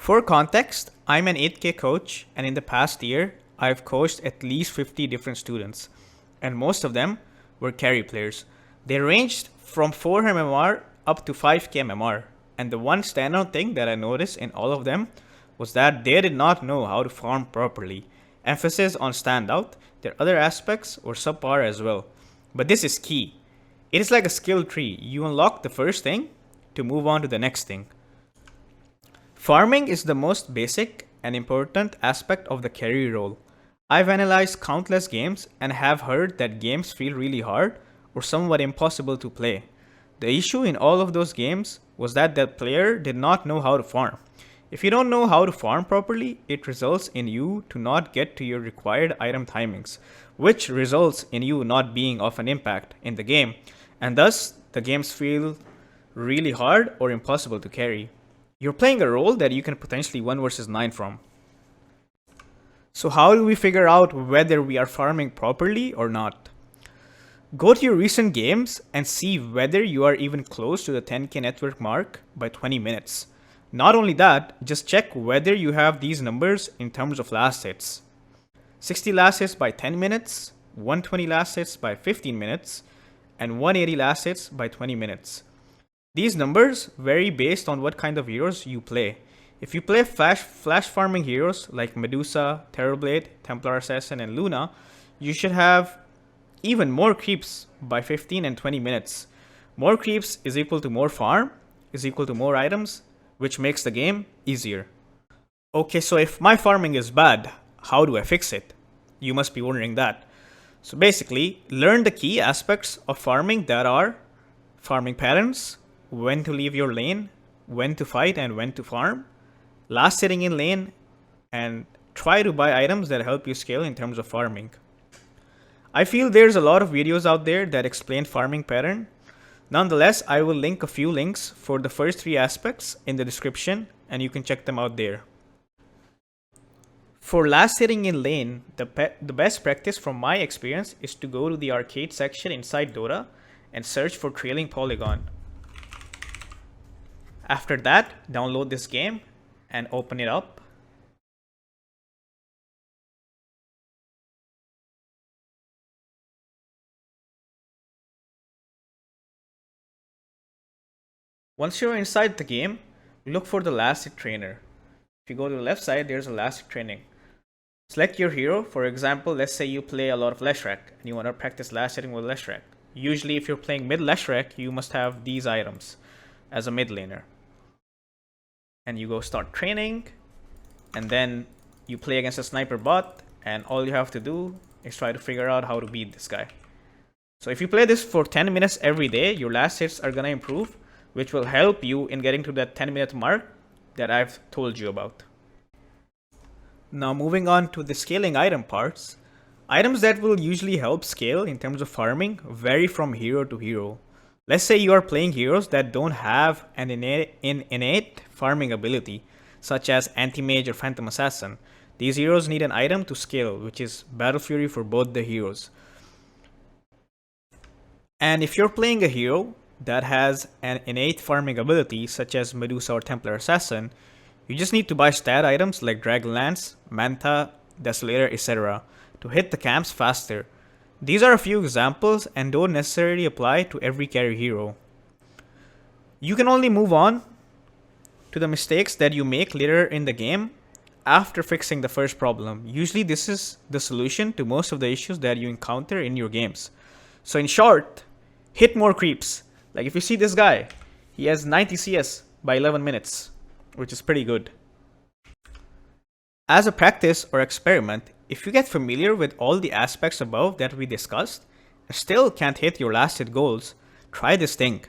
For context, I'm an 8K coach, and in the past year, I've coached at least 50 different students, and most of them were carry players. They ranged from 4 MMR up to 5K MMR, and the one standout thing that I noticed in all of them was that they did not know how to farm properly. Emphasis on standout, their other aspects were subpar as well. But this is key. It is like a skill tree. You unlock the first thing to move on to the next thing. Farming is the most basic and important aspect of the carry role. I've analyzed countless games and have heard that games feel really hard or somewhat impossible to play. The issue in all of those games was that the player did not know how to farm. If you don't know how to farm properly, it results in you to not get to your required item timings, which results in you not being of an impact in the game, and thus the games feel really hard or impossible to carry. You're playing a role that you can potentially 1 versus 9 from. So how do we figure out whether we are farming properly or not? Go to your recent games and see whether you are even close to the 10k network mark by 20 minutes. Not only that, just check whether you have these numbers in terms of last hits. 60 last hits by 10 minutes, 120 last hits by 15 minutes, and 180 last hits by 20 minutes. These numbers vary based on what kind of heroes you play. If you play flash farming heroes like Medusa, Terrorblade, Templar Assassin, and Luna, you should have even more creeps by 15 and 20 minutes. More creeps is equal to more farm, is equal to more items, which makes the game easier. Okay, so if my farming is bad, how do I fix it? You must be wondering that. So basically, learn the key aspects of farming that are farming patterns, when to leave your lane, when to fight and when to farm, last hitting in lane, and try to buy items that help you scale in terms of farming. I feel there's a lot of videos out there that explain farming pattern. Nonetheless, I will link a few links for the first 3 aspects in the description and you can check them out there. For last hitting in lane, the best practice from my experience is to go to the arcade section inside Dota and search for Trailing Polygon. After that, download this game and open it up. Once you're inside the game, look for the last hit trainer. If you go to the left side, there's a last hit training. Select your hero. For example, let's say you play a lot of Leshrac and you want to practice last hitting with Leshrac. Usually if you're playing mid Leshrac, you must have these items as a mid laner. And you go start training, and then you play against a sniper bot, and all you have to do is try to figure out how to beat this guy. So if you play this for 10 minutes every day, your last hits are gonna improve, which will help you in getting to that 10-minute mark that I've told you about. Now moving on to the scaling item parts. Items that will usually help scale in terms of farming vary from hero to hero. Let's say you are playing heroes that don't have an innate farming ability, such as Anti-Mage or Phantom Assassin. These heroes need an item to scale, which is Battle Fury for both the heroes. And if you're playing a hero that has an innate farming ability, such as Medusa or Templar Assassin, you just need to buy stat items like Dragonlance, Manta, Desolator, etc. to hit the camps faster. These are a few examples and don't necessarily apply to every carry hero. You can only move on to the mistakes that you make later in the game after fixing the first problem. Usually this is the solution to most of the issues that you encounter in your games. So in short, hit more creeps. Like if you see this guy, he has 90 CS by 11 minutes, which is pretty good. As a practice or experiment, if you get familiar with all the aspects above that we discussed and still can't hit your last hit goals, try this thing.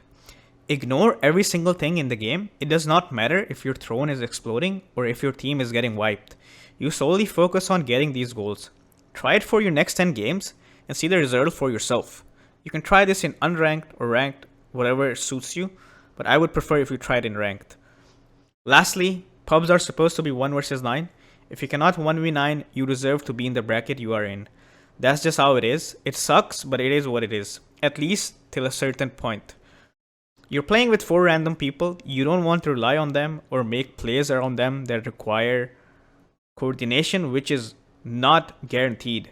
Ignore every single thing in the game. It does not matter if your throne is exploding or if your team is getting wiped. You solely focus on getting these goals. Try it for your next 10 games and see the result for yourself. You can try this in unranked or ranked, whatever suits you, but I would prefer if you try it in ranked. Lastly, pubs are supposed to be 1 versus 9. If you cannot 1v9, you deserve to be in the bracket you are in. That's just how it is. It sucks, but it is what it is. At least till a certain point. You're playing with 4 random people. You don't want to rely on them or make plays around them that require coordination, which is not guaranteed.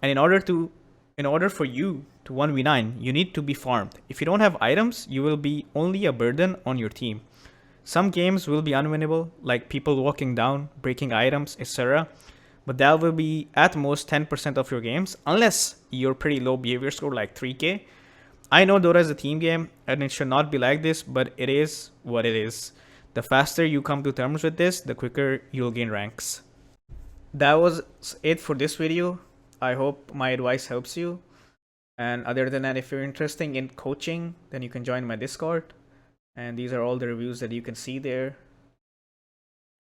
And in order for you to 1v9, you need to be farmed. If you don't have items, you will be only a burden on your team. Some games will be unwinnable, like people walking down, breaking items, etc. But that will be at most 10% of your games, unless you're pretty low behavior score like 3k. I know Dota is a team game, and it should not be like this, but it is what it is. The faster you come to terms with this, the quicker you'll gain ranks. That was it for this video. I hope my advice helps you. And other than that, if you're interested in coaching, then you can join my Discord. And these are all the reviews that you can see there.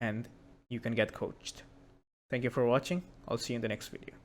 And you can get coached. Thank you for watching. I'll see you in the next video.